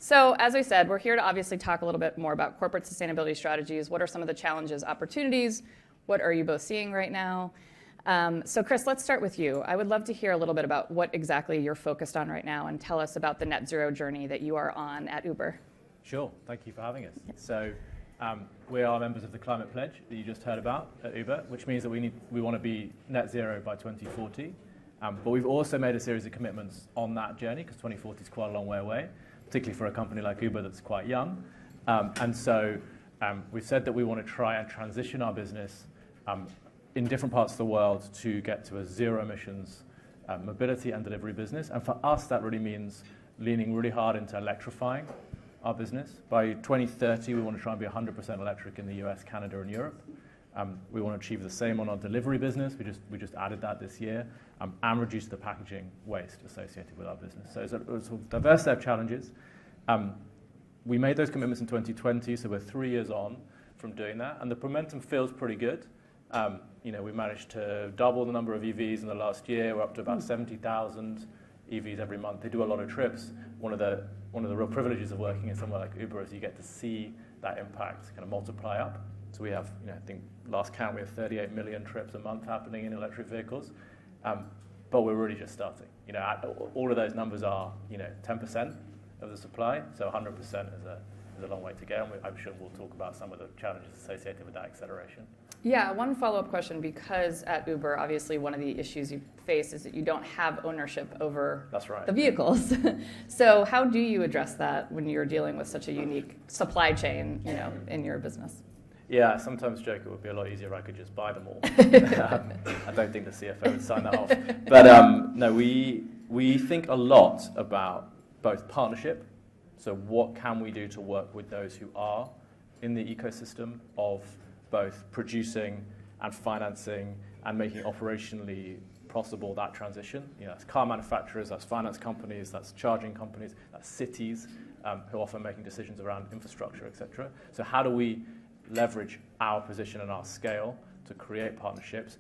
So as I said, we're here to obviously talk a little bit more about corporate sustainability strategies. What are some of the challenges, opportunities? What are you both seeing right now? So Chris, let's start with you. I would love to hear a little bit about what exactly you're focused on right now and tell us about the net zero journey that you are on at Uber. Sure, thank you for having us. So we are members of the Climate Pledge that you just heard about at Uber, which means that we want to be net zero by 2040. But we've also made a series of commitments on that journey, because 2040 is quite a long way away, particularly for a company like Uber that's quite young. And so we've said that we want to try and transition our business in different parts of the world to get to a zero emissions mobility and delivery business. And for us, that really means leaning really hard into electrifying our business. By 2030, we want to try and be 100% electric in the US, Canada, and Europe. We want to achieve the same on our delivery business. We just added that this year, and reduce the packaging waste associated with our business. So it's a diverse set of challenges. We made those commitments in 2020, so we're 3 years on from doing that, and the momentum feels pretty good. We managed to double the number of EVs in the last year. We're up to about 70,000 EVs every month. They do a lot of trips. One of the real privileges of working in somewhere like Uber is you get to see that impact kind of multiply up. So we have, I think last count, we have 38 million trips a month happening in electric vehicles. But we're really just starting. All of those numbers are, 10% of the supply. So 100% is a long way to go. And I'm sure we'll talk about some of the challenges associated with that acceleration. Yeah, one follow-up question, because at Uber, obviously one of the issues you face is that you don't have ownership over the vehicles. So how do you address that when you're dealing with such a unique supply chain, in your business? Yeah, sometimes joke it would be a lot easier if I could just buy them all. I don't think the CFO would sign that off. But no, we think a lot about both partnership, so what can we do to work with those who are in the ecosystem of both producing and financing and making operationally possible that transition. That's car manufacturers, that's finance companies, that's charging companies, that's cities who are often making decisions around infrastructure, etc. So how do we leverage our position and our scale to create partnerships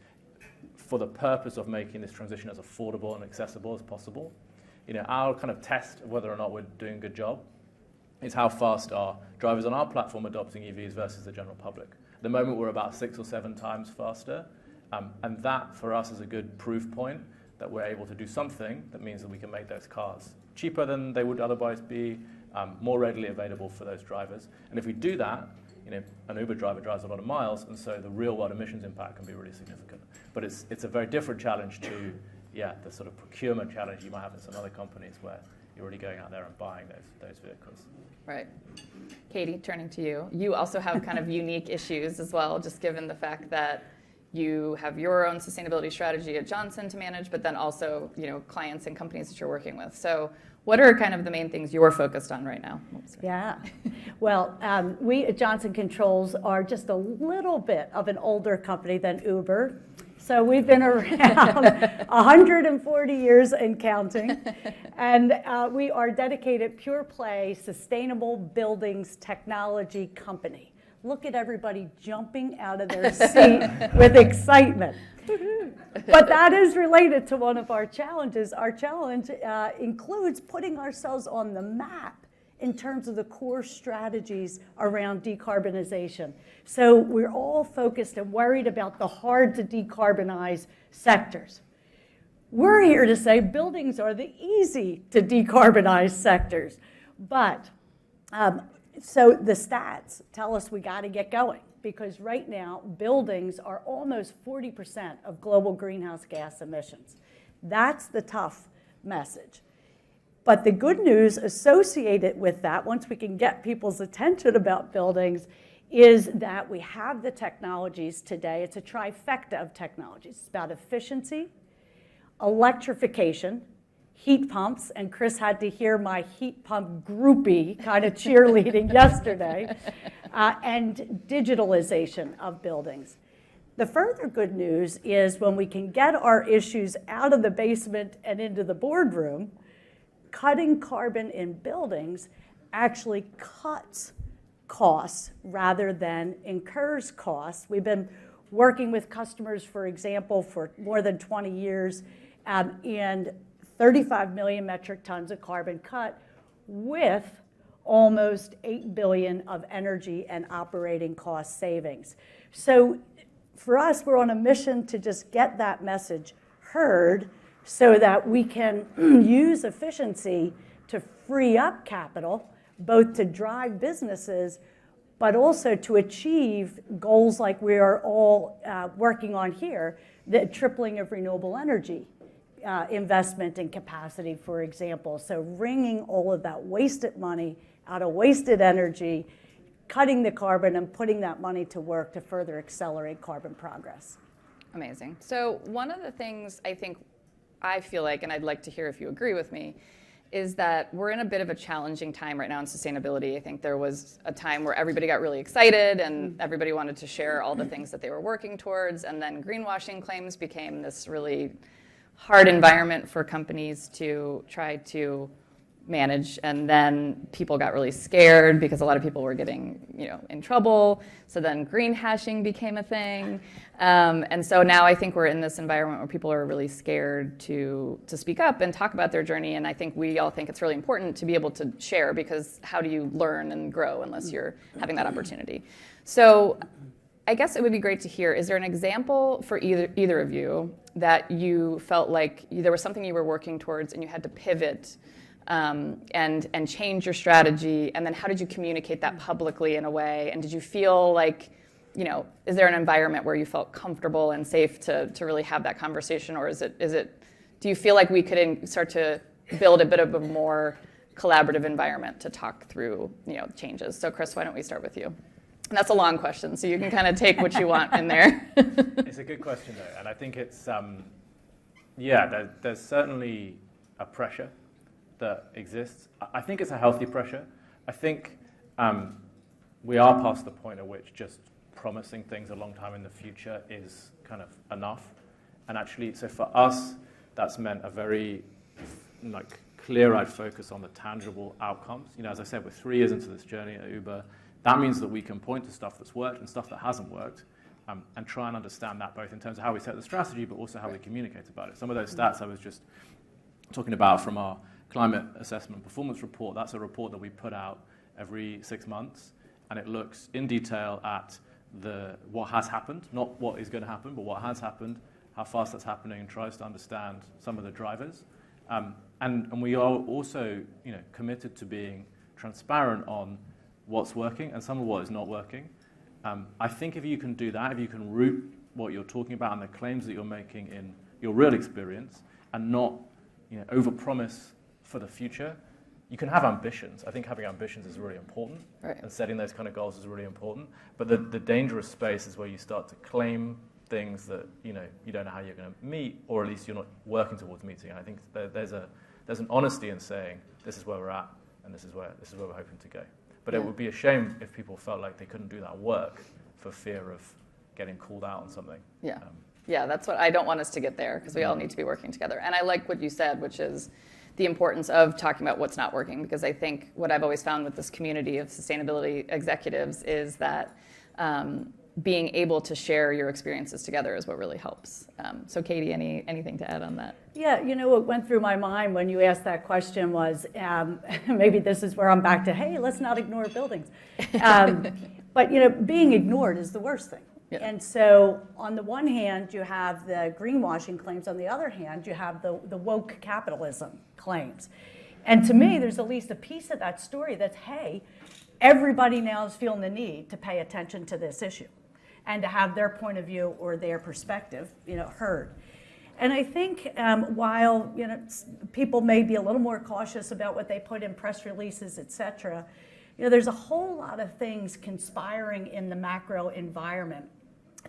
for the purpose of making this transition as affordable and accessible as possible? Our kind of test of whether or not we're doing a good job is how fast are drivers on our platform adopting EVs versus the general public. At the moment, we're about 6 or 7 times faster, and that for us is a good proof point that we're able to do something that means that we can make those cars cheaper than they would otherwise be, more readily available for those drivers. And if we do that, an Uber driver drives a lot of miles, and so the real-world emissions impact can be really significant. But it's a very different challenge to, the sort of procurement challenge you might have in some other companies where you're really going out there and buying those vehicles. Right. Katie, turning to you. You also have kind of unique issues as well, just given the fact that you have your own sustainability strategy at Johnson to manage, but then also, clients and companies that you're working with. So what are kind of the main things you're focused on right now? Yeah. Well, we at Johnson Controls are just a little bit of an older company than Uber. So we've been around 140 years and counting. And we are dedicated pure play sustainable buildings technology company. Look at everybody jumping out of their seat with excitement. But that is related to one of our challenges. Our challenge includes putting ourselves on the map in terms of the core strategies around decarbonization. So we're all focused and worried about the hard to decarbonize sectors. We're here to say buildings are the easy to decarbonize sectors. But so the stats tell us we got to get going, because right now buildings are almost 40% of global greenhouse gas emissions. That's the tough message. But the good news associated with that, once we can get people's attention about buildings, is that we have the technologies today. It's a trifecta of technologies. It's about efficiency, electrification, heat pumps, and Chris had to hear my heat pump groupie kind of cheerleading yesterday, and digitalization of buildings. The further good news is when we can get our issues out of the basement and into the boardroom, cutting carbon in buildings actually cuts costs rather than incurs costs. We've been working with customers, for example, for more than 20 years, and 35 million metric tons of carbon cut with almost $8 billion of energy and operating cost savings. So for us, we're on a mission to just get that message heard so that we can use efficiency to free up capital, both to drive businesses, but also to achieve goals like we are all working on here, the tripling of renewable energy investment and capacity, for example. So wringing all of that wasted money out of wasted energy, cutting the carbon and putting that money to work to further accelerate carbon progress. Amazing. So one of the things I feel like, and I'd like to hear if you agree with me, is that we're in a bit of a challenging time right now in sustainability. I think there was a time where everybody got really excited and everybody wanted to share all the things that they were working towards, and then greenwashing claims became this really hard environment for companies to try to manage, and then people got really scared because a lot of people were getting, in trouble. So then green hashing became a thing, and so now I think we're in this environment where people are really scared to speak up and talk about their journey. And I think we all think it's really important to be able to share, because how do you learn and grow unless you're having that opportunity? So I guess it would be great to hear, is there an example for either of you that you felt like there was something you were working towards and you had to pivot and change your strategy, and then how did you communicate that publicly in a way? And did you feel like, is there an environment where you felt comfortable and safe to really have that conversation, or do you feel like we could start to build a bit of a more collaborative environment to talk through, changes? So Chris, why don't we start with you? And that's a long question, so you can kind of take what you want in there. It's a good question, though, and I think it's, there's certainly a pressure that exists. I think it's a healthy pressure. I think we are past the point at which just promising things a long time in the future is kind of enough. And actually, so for us, that's meant a very clear-eyed focus on the tangible outcomes. As I said, we're 3 years into this journey at Uber. That means that we can point to stuff that's worked and stuff that hasn't worked, and try and understand that both in terms of how we set the strategy, but also how we communicate about it. Some of those stats I was just talking about from our climate assessment performance report, that's a report that we put out every 6 months, and it looks in detail at what has happened, not what is going to happen, but what has happened, how fast that's happening, and tries to understand some of the drivers. And we are also committed to being transparent on what's working and some of what is not working. I think if you can do that, if you can root what you're talking about and the claims that you're making in your real experience and not overpromise for the future, you can have ambitions. I think having ambitions is really important, right, and setting those kind of goals is really important. But the dangerous space is where you start to claim things that you don't know how you're going to meet, or at least you're not working towards meeting. And I think there's an honesty in saying this is where we're at and this is where we're hoping to go. But it would be a shame if people felt like they couldn't do that work for fear of getting called out on something. Yeah, that's what I don't want us to get there, because we all need to be working together. And I like what you said, which is the importance of talking about what's not working, because I think what I've always found with this community of sustainability executives is that being able to share your experiences together is what really helps. So Katie, anything to add on that? Yeah, what went through my mind when you asked that question was, maybe this is where I'm back to, hey, let's not ignore buildings. But being ignored is the worst thing. Yeah. And so on the one hand, you have the greenwashing claims. On the other hand, you have the woke capitalism claims. And to me, there's at least a piece of that story that's, hey, everybody now is feeling the need to pay attention to this issue and to have their point of view or their perspective, heard. And I think while people may be a little more cautious about what they put in press releases, et cetera, there's a whole lot of things conspiring in the macro environment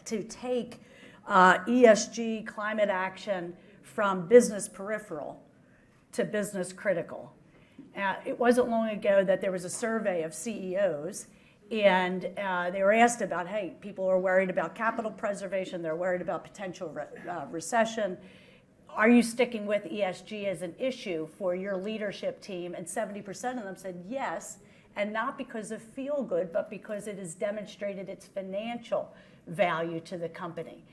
to take ESG climate action from business peripheral to business critical. It wasn't long ago that there was a survey of CEOs, and they were asked about, hey, people are worried about capital preservation, they're worried about potential recession. Are you sticking with ESG as an issue for your leadership team? And 70% of them said yes, and not because of feel good, but because it has demonstrated its financial value to the company.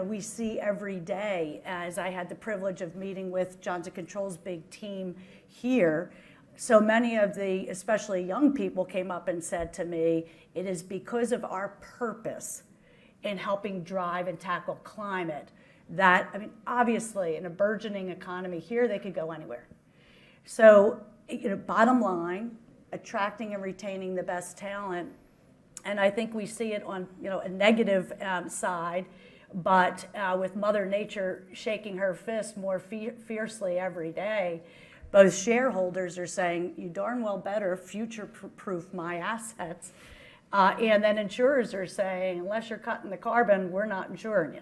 We see every day, as I had the privilege of meeting with Johnson Controls' big team here, so many of the, especially young people, came up and said to me, it is because of our purpose in helping drive and tackle climate that, I mean, obviously in a burgeoning economy here, they could go anywhere. So, bottom line, attracting and retaining the best talent. And I think we see it on, a negative side, but with Mother Nature shaking her fist more fiercely every day, both shareholders are saying, you darn well better future-proof my assets. And then insurers are saying, unless you're cutting the carbon, we're not insuring you.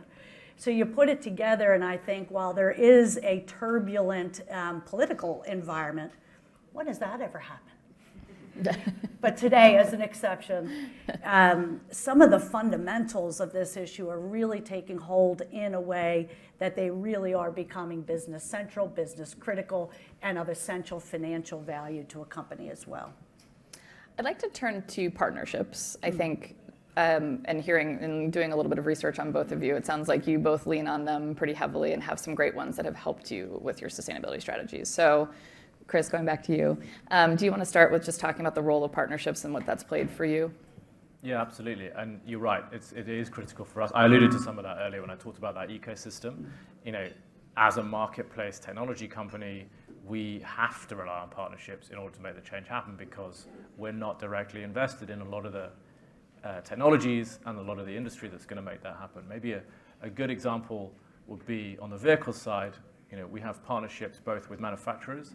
So you put it together, and I think while there is a turbulent political environment, when does that ever happen? But today, as an exception, some of the fundamentals of this issue are really taking hold in a way that they really are becoming business central, business critical, and of essential financial value to a company as well. I'd like to turn to partnerships, I think, and hearing and doing a little bit of research on both of you, it sounds like you both lean on them pretty heavily and have some great ones that have helped you with your sustainability strategies. So, Chris, going back to you, do you want to start with just talking about the role of partnerships and what that's played for you? Yeah, absolutely. And you're right, it is critical for us. I alluded to some of that earlier when I talked about that ecosystem. As a marketplace technology company, we have to rely on partnerships in order to make the change happen because we're not directly invested in a lot of the technologies and a lot of the industry that's going to make that happen. Maybe a good example would be on the vehicle side. We have partnerships both with manufacturers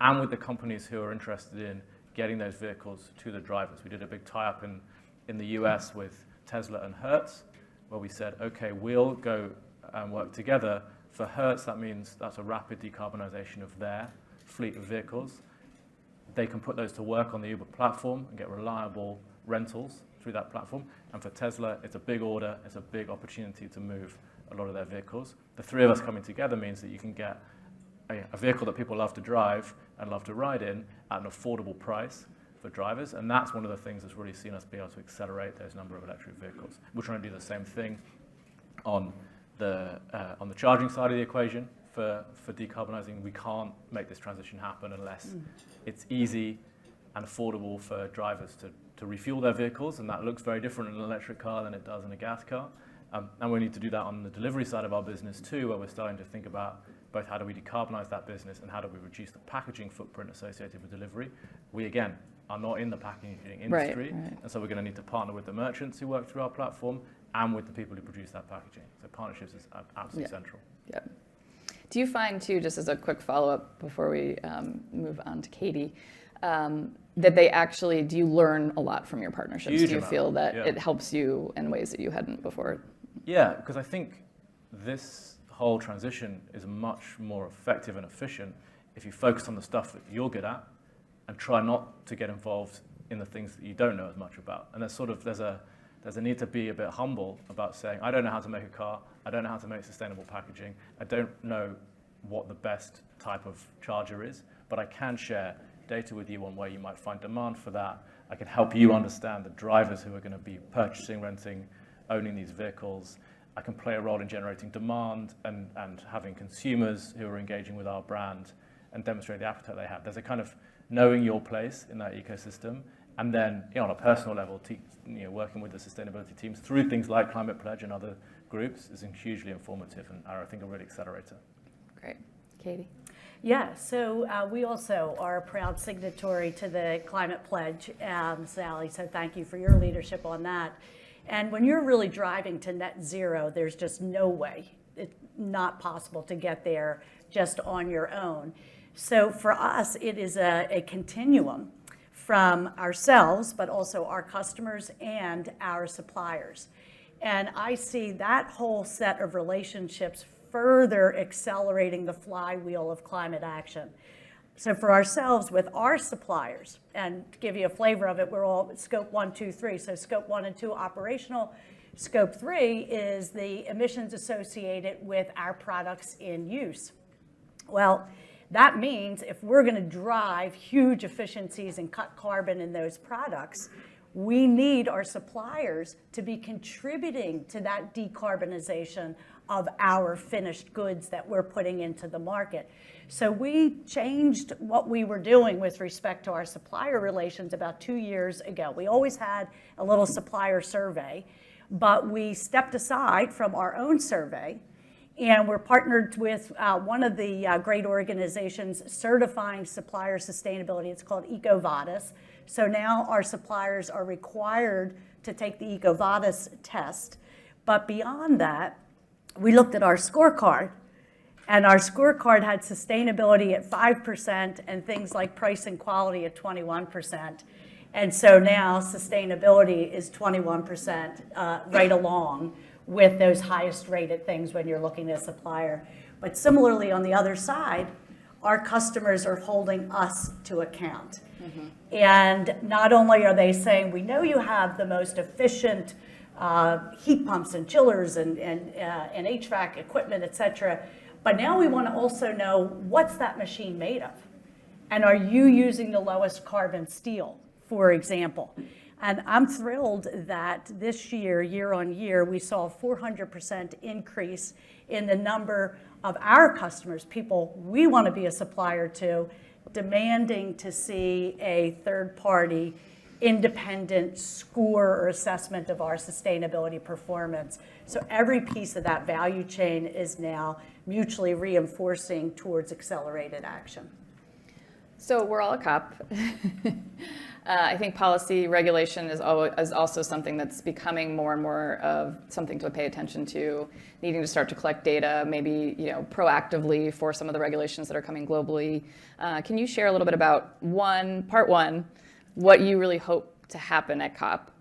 and with the companies who are interested in getting those vehicles to the drivers. We did a big tie-up in the US with Tesla and Hertz, where we said, okay, we'll go and work together. For Hertz, that means that's a rapid decarbonization of their fleet of vehicles. They can put those to work on the Uber platform and get reliable rentals through that platform. And for Tesla, it's a big order, it's a big opportunity to move a lot of their vehicles. The three of us coming together means that you can get a vehicle that people love to drive and love to ride in at an affordable price for drivers. And that's one of the things that's really seen us be able to accelerate those number of electric vehicles. We're trying to do the same thing on the charging side of the equation for decarbonizing. We can't make this transition happen unless it's easy and affordable for drivers to refuel their vehicles, and that looks very different in an electric car than it does in a gas car. And we need to do that on the delivery side of our business too, where we're starting to think about both how do we decarbonize that business and how do we reduce the packaging footprint associated with delivery. We, again, are not in the packaging industry, right. And so we're going to need to partner with the merchants who work through our platform and with the people who produce that packaging. So partnerships is absolutely central. Yeah. Do you find, too, just as a quick follow-up before we move on to Katie, that they actually, do you learn a lot from your partnerships? Huge do you amount. feel that Yeah. it helps you in ways that you hadn't before? Yeah, because I think this whole transition is much more effective and efficient if you focus on the stuff that you're good at and try not to get involved in the things that you don't know as much about. And there's a need to be a bit humble about saying, I don't know how to make a car, I don't know how to make sustainable packaging, I don't know what the best type of charger is, but I can share data with you on where you might find demand for that. I can help you understand the drivers who are going to be purchasing, renting, owning these vehicles. I can play a role in generating demand and having consumers who are engaging with our brand and demonstrate the appetite they have. There's a kind of knowing your place in that ecosystem, and then on a personal level, working with the sustainability teams through things like Climate Pledge and other groups is hugely informative and I think a real accelerator. Great. Katie? Yeah, so we also are a proud signatory to the Climate Pledge, Sally, so thank you for your leadership on that. And when you're really driving to net zero, there's just no way, it's not possible to get there just on your own. So for us, it is a continuum from ourselves, but also our customers and our suppliers. And I see that whole set of relationships further accelerating the flywheel of climate action. So for ourselves, with our suppliers, and to give you a flavor of it, we're all scope 1, 2, 3. So scope 1 and 2 operational. Scope 3 is the emissions associated with our products in use. Well, that means if we're going to drive huge efficiencies and cut carbon in those products, we need our suppliers to be contributing to that decarbonization of our finished goods that we're putting into the market. So we changed what we were doing with respect to our supplier relations about 2 years ago. We always had a little supplier survey, but we stepped aside from our own survey, and we're partnered with one of the great organizations certifying supplier sustainability. It's called EcoVadis. So now our suppliers are required to take the EcoVadis test. But beyond that, we looked at our scorecard, and our scorecard had sustainability at 5% and things like price and quality at 21%. And so now sustainability is 21% right along with those highest rated things when you're looking at a supplier. But similarly, on the other side, our customers are holding us to account. And not only are they saying, we know you have the most efficient heat pumps and chillers and HVAC equipment, et cetera, but now we want to also know, what's that machine made of? And are you using the lowest carbon steel, for example? And I'm thrilled that this year on year, we saw a 400% increase in the number of our customers, people we want to be a supplier to, demanding to see a third-party independent score or assessment of our sustainability performance. So every piece of that value chain is now mutually reinforcing towards accelerated action. So we're all a COP. I think policy regulation is also something that's becoming more and more of something to pay attention to, needing to start to collect data, maybe proactively for some of the regulations that are coming globally. Can you share a little bit about part one, what you really hope to happen at COP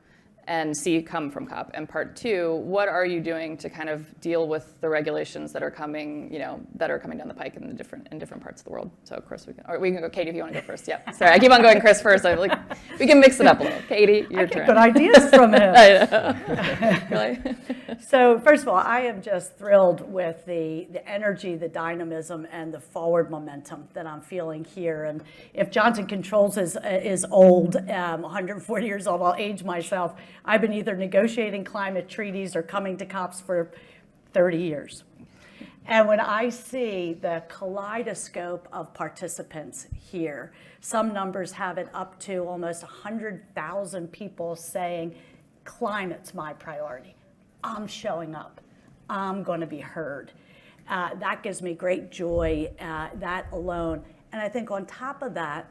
and see come from COP, and part two, what are you doing to kind of deal with the regulations that are coming, down the pike in different parts of the world? So, Chris, we can go. Katie, if you want to go first. Yeah. Sorry, I keep on going Chris first. I'm like, we can mix it up a little. Katie, your turn. Good ideas from him. I know. Really? So, first of all, I am just thrilled with the energy, the dynamism, and the forward momentum that I'm feeling here. And if Johnson Controls is old, 140 years old, I'll age myself. I've been either negotiating climate treaties or coming to COPs for 30 years. And when I see the kaleidoscope of participants here, some numbers have it up to almost 100,000 people saying, climate's my priority. I'm showing up. I'm going to be heard. That gives me great joy, that alone. And I think on top of that,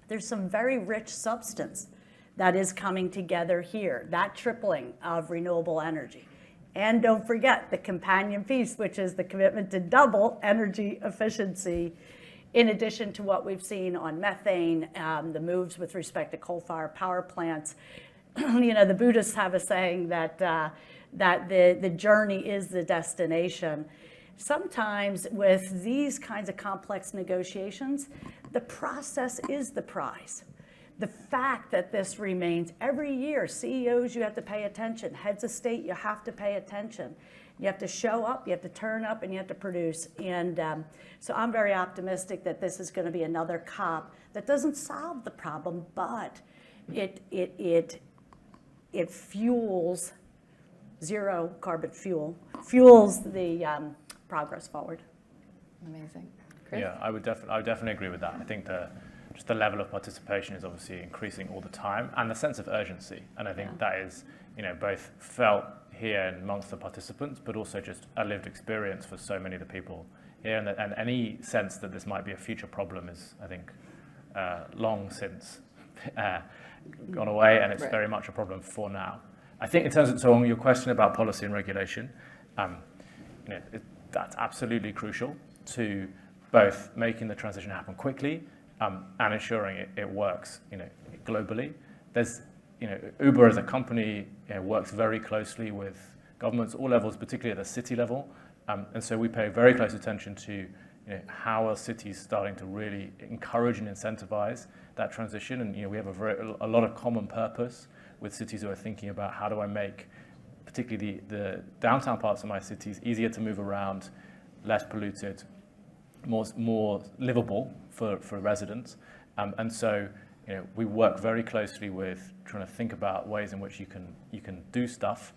there's some very rich substance that is coming together here, that tripling of renewable energy. And don't forget the companion piece, which is the commitment to double energy efficiency, in addition to what we've seen on methane, the moves with respect to coal-fired power plants. The Buddhists have a saying that the journey is the destination. Sometimes with these kinds of complex negotiations, the process is the prize. The fact that this remains every year, CEOs, you have to pay attention. Heads of state, you have to pay attention. You have to show up, you have to turn up, and you have to produce. And so I'm very optimistic that this is going to be another COP that doesn't solve the problem, but it fuels zero carbon fuels the progress forward. Amazing. Chris? Yeah, I would definitely agree with that. I think just the level of participation is obviously increasing all the time, and the sense of urgency. And I think that is, both felt here amongst the participants, but also just a lived experience for so many of the people here. And any sense that this might be a future problem is, I think, long since gone away, and it's very much a problem for now. I think in terms of, so on your question about policy and regulation, that's absolutely crucial to both making the transition happen quickly and ensuring it works, globally. There's, Uber as a company works very closely with governments, all levels, particularly at the city level, and so we pay very close attention to how are cities starting to really encourage and incentivize that transition. And we have a lot of common purpose with cities who are thinking about how do I make particularly the downtown parts of my cities easier to move around, less polluted, more livable for residents. And so we work very closely with trying to think about ways in which you can do stuff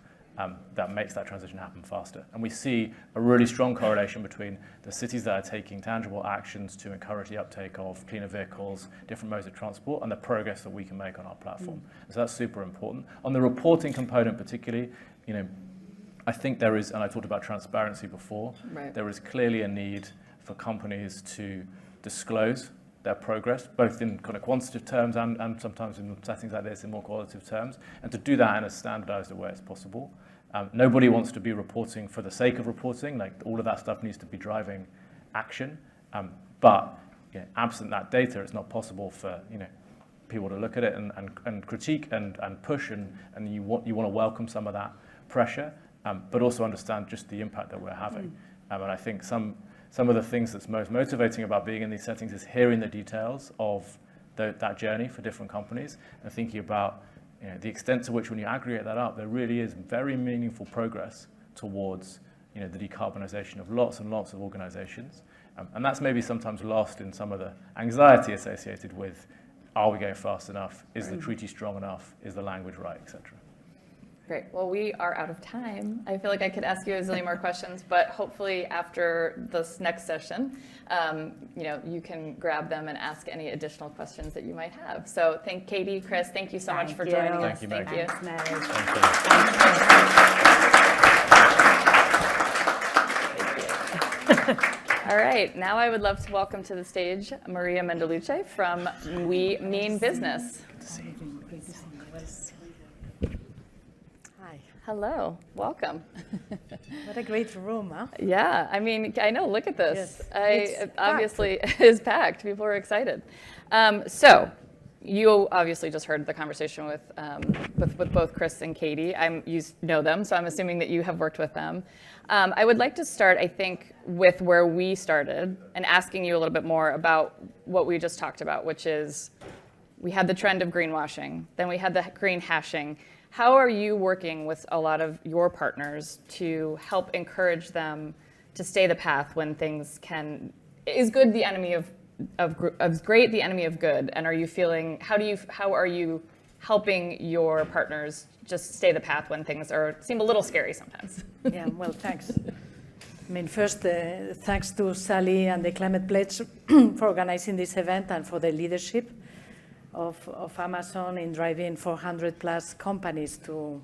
that makes that transition happen faster. And we see a really strong correlation between the cities that are taking tangible actions to encourage the uptake of cleaner vehicles, different modes of transport, and the progress that we can make on our platform. So that's super important. On the reporting component particularly, I think there is, and I talked about transparency before, there is clearly a need for companies to disclose their progress, both in kind of quantitative terms and sometimes in settings like this in more qualitative terms, and to do that in as standardized a way as possible. Nobody wants to be reporting for the sake of reporting, like all of that stuff needs to be driving action, but absent that data, it's not possible for people to look at it and critique and push, and you want to welcome some of that pressure, but also understand just the impact that we're having. And I think some of the things that's most motivating about being in these settings is hearing the details of that journey for different companies and thinking about the extent to which when you aggregate that up, there really is very meaningful progress towards the decarbonization of lots and lots of organizations. And that's maybe sometimes lost in some of the anxiety associated with, are we going fast enough? Is the treaty strong enough? Is the language right, etc. Great. Well, we are out of time. I feel like I could ask you a zillion more questions, but hopefully after this next session, you can grab them and ask any additional questions that you might have. So thank Katie, Chris, thank you so much for joining us. Thank you, Meg. Thank you. Thanks, Meg. Thank you. All right, now I would love to welcome to the stage Maria Mendeluce from We Mean Business. Good to see you. Hi. Hello, welcome. What a great room, huh? Yeah, I mean, I know, look at this. Yes. It obviously is packed. People are excited. So you obviously just heard the conversation with both Chris and Katie. You know them, so I'm assuming that you have worked with them. I would like to start, I think, with where we started and asking you a little bit more about what we just talked about, which is we had the trend of greenwashing, then we had the green hashing. How are you working with a lot of your partners to help encourage them to stay the path when things is good the enemy of great the enemy of good? And are you feeling, how are you helping your partners just stay the path when things seem a little scary sometimes? Yeah, well, thanks. I mean, first, thanks to Sally and the Climate Pledge for organizing this event and for the leadership of Amazon in driving 400 plus companies to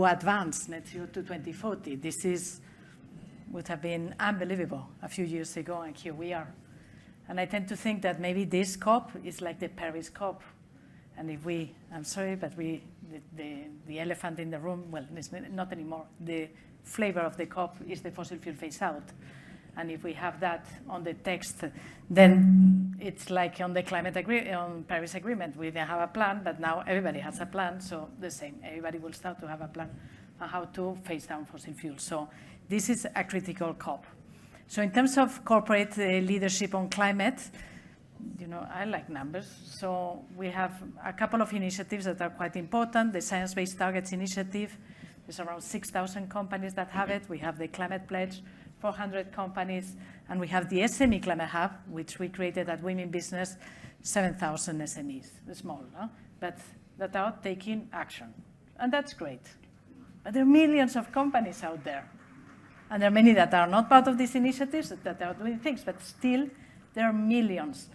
advance net zero to 2040. This would have been unbelievable a few years ago, and here we are. And I tend to think that maybe this COP is like the Paris COP. And I'm sorry, but the elephant in the room, well, it's not anymore. The flavor of the COP is the fossil fuel phase out. And if we have that on the text, then it's like on the on Paris Agreement. We didn't have a plan, but now everybody has a plan. So the same, everybody will start to have a plan on how to phase down fossil fuels. So this is a critical COP. So in terms of corporate leadership on climate, I like numbers. So we have a couple of initiatives that are quite important. The Science Based Targets Initiative, there's around 6,000 companies that have it. We have the Climate Pledge, 400 companies, and we have the SME Climate Hub, which we created at Women Business, 7,000 SMEs, small, but that are taking action. And that's great. But there are millions of companies out there. And there are many that are not part of these initiatives, that are doing things, but still there are millions.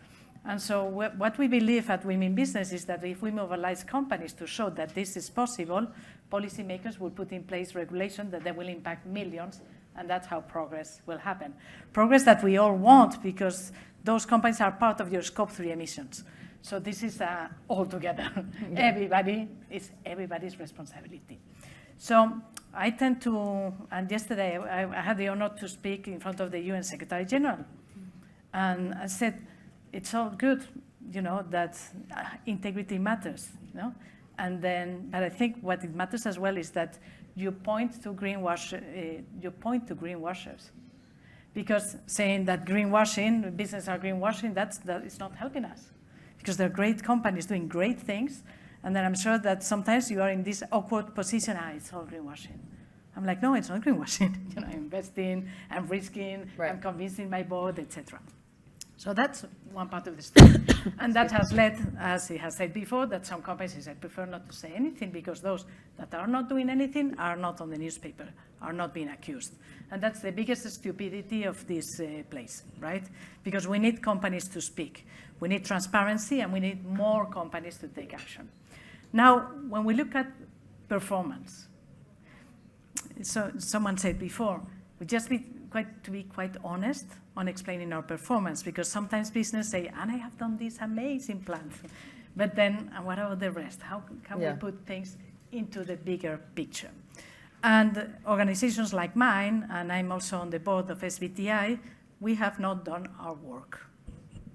And so what we believe at Women Business is that if we mobilize companies to show that this is possible, policymakers will put in place regulation that they will impact millions, and that's how progress will happen. Progress that we all want, because those companies are part of your Scope 3 emissions. So this is all together. It's everybody's responsibility. So I tend to, and yesterday I had the honor to speak in front of the UN Secretary General. And I said, it's all good, that integrity matters, but I think what it matters as well is that you point to greenwashers, because saying that business are greenwashing, that is not helping us, because there are great companies doing great things, and then I'm sure that sometimes you are in this awkward position. It's all greenwashing. I'm like, no, it's not greenwashing. I'm investing, I'm risking, I'm convincing my board, etc. So that's one part of the story. And that has led, as he has said before, that some companies said, prefer not to say anything because those that are not doing anything are not on the newspaper, are not being accused. And that's the biggest stupidity of this place, right? Because we need companies to speak. We need transparency, and we need more companies to take action. Now, when we look at performance, so someone said before, we just need to be quite honest on explaining our performance, because sometimes business say, and I have done this amazing plan, but then what about the rest? How can we put things into the bigger picture? And organizations like mine, and I'm also on the board of SBTI, we have not done our work.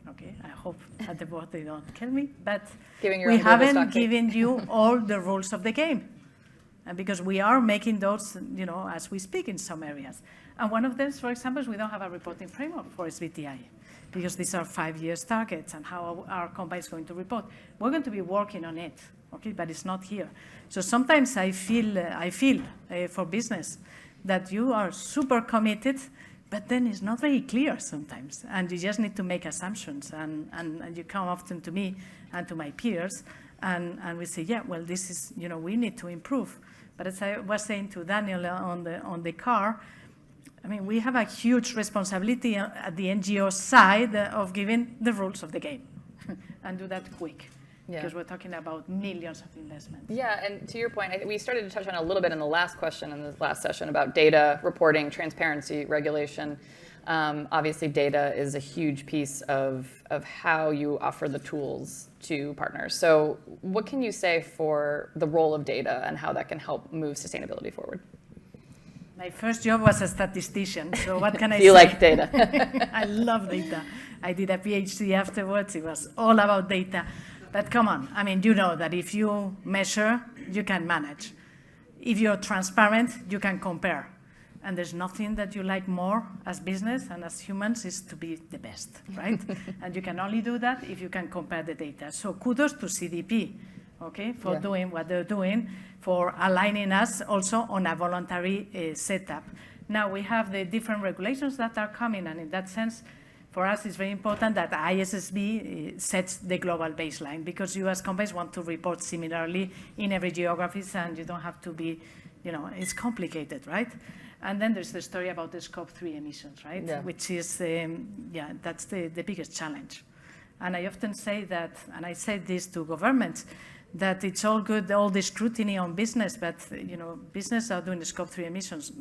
Okay, I hope at the board they don't kill me, but we haven't given you all the rules of the game. And because we are making those, you know, as we speak in some areas. And one of them, for example, is we don't have a reporting framework for SBTI, because these are 5-year targets and how our company is going to report. We're going to be working on it, okay, but it's not here. So sometimes I feel for business that you are super committed, but then it's not very clear sometimes. And you just need to make assumptions. And you come often to me and to my peers, and we say, yeah, well, this is, you know, we need to improve. But as I was saying to Daniel on the car, I mean, we have a huge responsibility at the NGO side of giving the rules of the game and do that quick. Because we're talking about millions of investments. Yeah, and to your point, we started to touch on a little bit in the last question in the last session about data, reporting, transparency, regulation. Obviously, data is a huge piece of how you offer the tools to partners. So what can you say for the role of data and how that can help move sustainability forward? My first job was a statistician, so what can I say? You like data. I love data. I did a PhD afterwards. It was all about data. But come on, I mean, you know that if you measure, you can manage. If you're transparent, you can compare. And there's nothing that you like more as business and as humans is to be the best, right? And you can only do that if you can compare the data. So kudos to CDP, okay, for doing what they're doing, for aligning us also on a voluntary setup. Now we have the different regulations that are coming, and in that sense, for us, it's very important that ISSB sets the global baseline, because you as companies want to report similarly in every geography, and you don't have to be, you know, it's complicated, right? And then there's the story about the Scope 3 emissions, right? Yeah. Which is, that's the biggest challenge. And I often say that, and I say this to governments, that it's all good, all the scrutiny on business, but, you know, business are doing the Scope 3 emissions.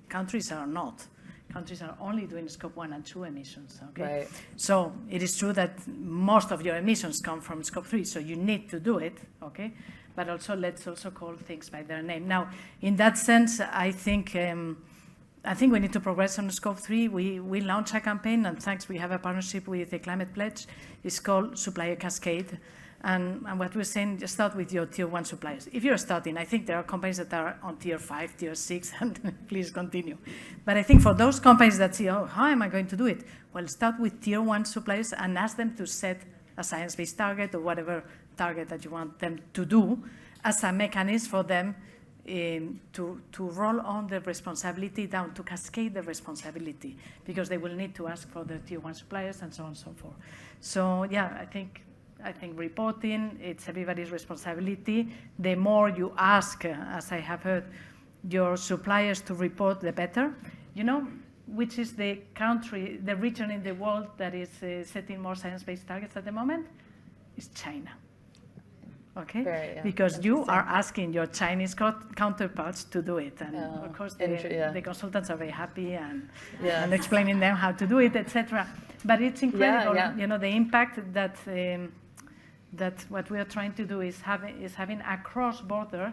Countries are not. Countries are only doing Scope 1 and 2 emissions, okay? Right. So it is true that most of your emissions come from Scope 3, so you need to do it, okay? But also, let's also call things by their name. Now, in that sense, I think we need to progress on Scope 3. We launched a campaign, and thanks, we have a partnership with the Climate Pledge. It's called Supplier Cascade. And what we're saying, just start with your tier 1 suppliers. If you're starting, I think there are companies that are on tier 5, tier 6, and please continue. But I think for those companies that say, oh, how am I going to do it? Well, start with tier 1 suppliers and ask them to set a science-based target or whatever target that you want them to do as a mechanism for them to roll on the responsibility down, to cascade the responsibility, because they will need to ask for the tier 1 suppliers and so on and so forth. So, yeah, I think reporting, it's everybody's responsibility. The more you ask, as I have heard, your suppliers to report, the better. You know, which is the country, the region in the world that is setting more science-based targets at the moment? It's China. Okay? Because you are asking your Chinese counterparts to do it. And of course, the consultants are very happy and explaining them how to do it, etc. But it's incredible, you know, the impact that that what we are trying to do is having a cross-border.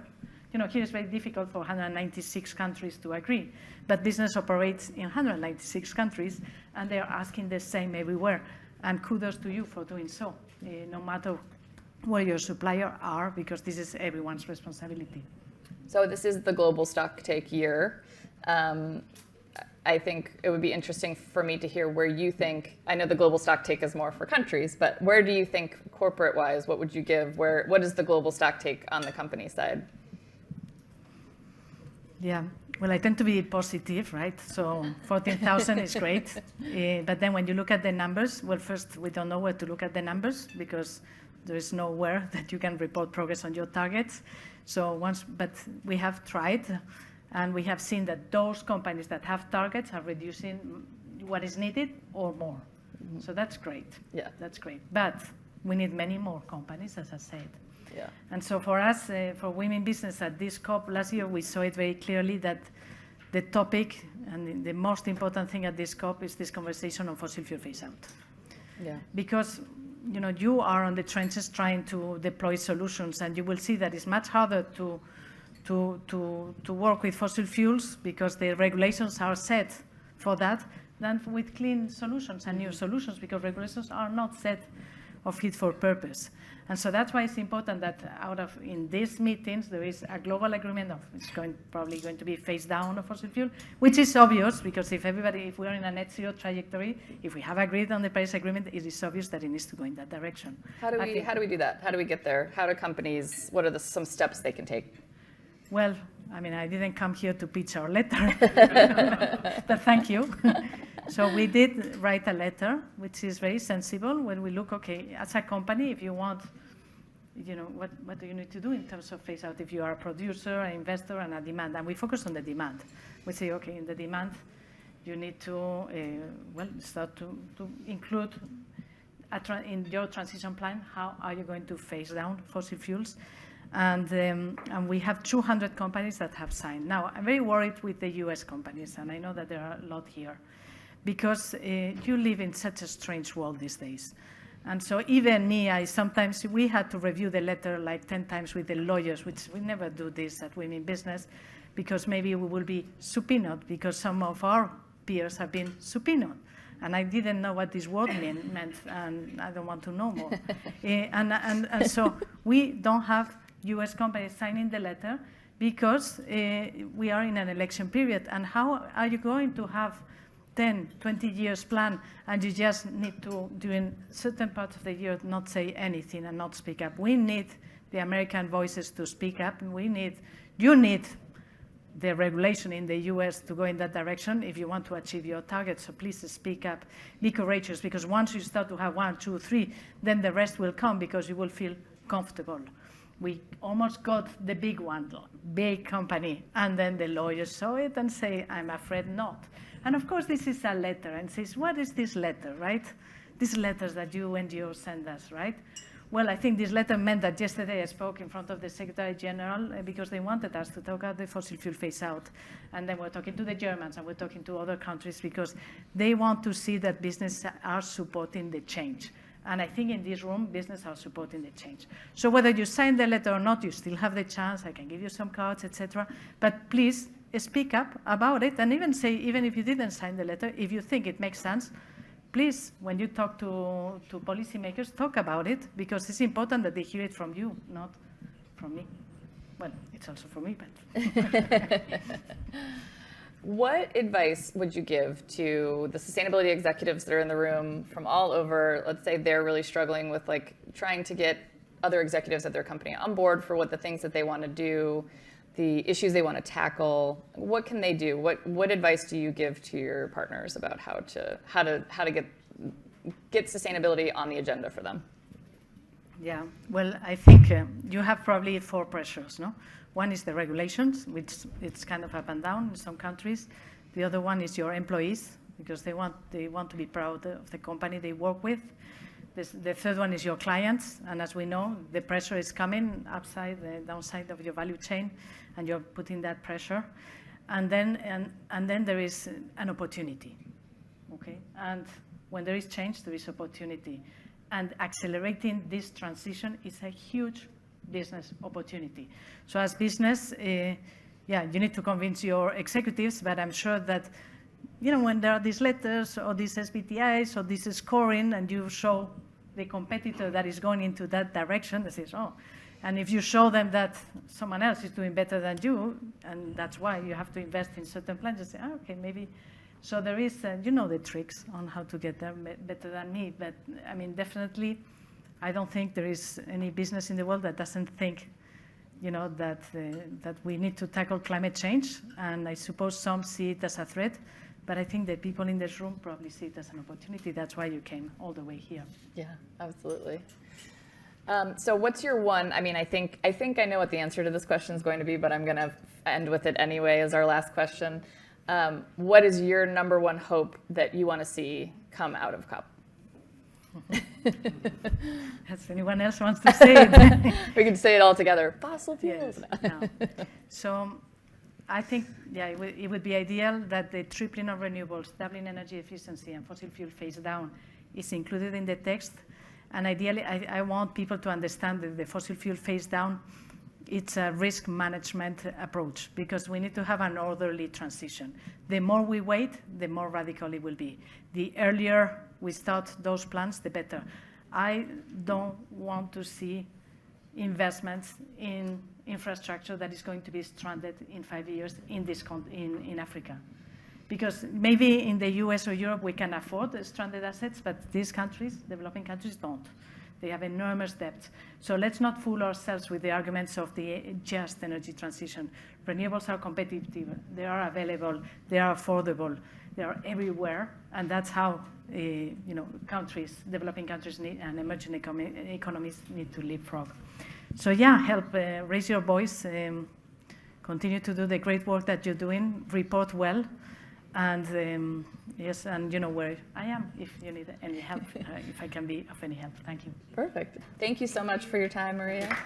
You know, here it's very difficult for 196 countries to agree, but business operates in 196 countries, and they are asking the same everywhere. And kudos to you for doing so, no matter where your supplier are, because this is everyone's responsibility. So this is the Global Stock Take year. I think it would be interesting for me to hear where you think, I know the Global Stock Take is more for countries, but where do you think corporate-wise, what would you give? What is the Global Stock Take on the company side? Yeah, Well, I tend to be positive, right? So 14,000 is great. But then when you look at the numbers, well, first, we don't know where to look at the numbers because there is nowhere that you can report progress on your targets. But we have tried, and we have seen that those companies that have targets are reducing what is needed or more. Mm-hmm. So that's great. Yeah. That's great. But we need many more companies, as I said. Yeah. And so for us, for women business at this COP last year, we saw it very clearly that the topic and the most important thing at this COP is this conversation on fossil fuel phase out. Yeah. Because you are on the trenches trying to deploy solutions, and you will see that it's much harder to work with fossil fuels because the regulations are set for that than with clean solutions and new solutions, because regulations are not set or fit for purpose. And so that's why it's important that in these meetings there is a global agreement of probably going to be phased down of fossil fuel, which is obvious because if we are in a net zero trajectory, if we have agreed on the Paris Agreement, it is obvious that it needs to go in that direction. How do we do that? How do we get there? How do companies? What are some steps they can take? Well, I mean, I didn't come here to pitch our letter, but thank you. So we did write a letter, which is very sensible, when we look, okay, as a company, if you want, what do you need to do in terms of phase out if you are a producer, an investor, and a demand? And we focus on the demand. We say, okay, in the demand, you need to, start to include in your transition plan, how are you going to phase down fossil fuels? And we have 200 companies that have signed. Now, I'm very worried with the US companies, and I know that there are a lot here, because you live in such a strange world these days. And so even me, we had to review the letter like 10 times with the lawyers, which we never do this at Women Business, because maybe we will be subpoenaed, because some of our peers have been subpoenaed. And I didn't know what this word meant, and I don't want to know more. And so we don't have US companies signing the letter because we are in an election period. And how are you going to have 10, 20 years plan, and you just need to, during certain parts of the year, not say anything and not speak up? We need the American voices to speak up. You need the regulation in the US to go in that direction if you want to achieve your targets. So please speak up, be courageous, because once you start to have 1, 2, 3, then the rest will come because you will feel comfortable. We almost got the big company, and then the lawyers saw it and say, I'm afraid not. And of course, this is a letter, and says, what is this letter, right? These letters that you and you send us, right? Well, I think this letter meant that yesterday I spoke in front of the Secretary General because they wanted us to talk about the fossil fuel phase out. And then we're talking to the Germans, and we're talking to other countries because they want to see that business are supporting the change. And I think in this room, business are supporting the change. So whether you sign the letter or not, you still have the chance. I can give you some cards, etc. But please speak up about it, and even say, even if you didn't sign the letter, if you think it makes sense, please, when you talk to policymakers, talk about it, because it's important that they hear it from you, not from me. Well, it's also from me, but. What advice would you give to the sustainability executives that are in the room from all over? Let's say they're really struggling with trying to get other executives at their company on board for what the things that they want to do, the issues they want to tackle. What can they do? What advice do you give to your partners about how to get sustainability on the agenda for them? Yeah, well, I think you have probably 4 pressures, no? One is the regulations, which it's kind of up and down in some countries. The other one is your employees, because they want to be proud of the company they work with. The third one is your clients, and as we know, the pressure is coming upside, the downside of your value chain, and you're putting that pressure. And then there is an opportunity, okay? And when there is change, there is opportunity. And accelerating this transition is a huge business opportunity. So as business, you need to convince your executives, but I'm sure that, when there are these letters or these SBTIs or this scoring, and you show the competitor that is going into that direction, they say, oh, and if you show them that someone else is doing better than you, and that's why you have to invest in certain plans, you say, okay, maybe. So there is, the tricks on how to get there better than me, but I mean, definitely, I don't think there is any business in the world that doesn't think that we need to tackle climate change, and I suppose some see it as a threat, but I think that people in this room probably see it as an opportunity. That's why you came all the way here. Yeah, absolutely. So what's your one, I mean, I think I know what the answer to this question is going to be, but I'm going to end with it anyway as our last question. What is your number one hope that you want to see come out of COP? Has anyone else wants to say it? We can say it all together. Fossil fuels. Yes, no. So I think, it would be ideal that the tripling of renewables, doubling energy efficiency, and fossil fuel phase down is included in the text. And ideally, I want people to understand that the fossil fuel phase down, it's a risk management approach, because we need to have an orderly transition. The more we wait, the more radical it will be. The earlier we start those plans, the better. I don't want to see investments in infrastructure that is going to be stranded in 5 years in Africa. Because maybe in the US or Europe we can afford stranded assets, but these countries, developing countries, don't. They have enormous debt. So let's not fool ourselves with the arguments of the just energy transition. Renewables are competitive, they are available, they are affordable, they are everywhere, and that's how countries, developing countries and emerging economies need to leapfrog. So help raise your voice, continue to do the great work that you're doing, report well, and yes, and you know where I am if you need any help, if I can be of any help. Thank you. Perfect. Thank you so much for your time, Maria.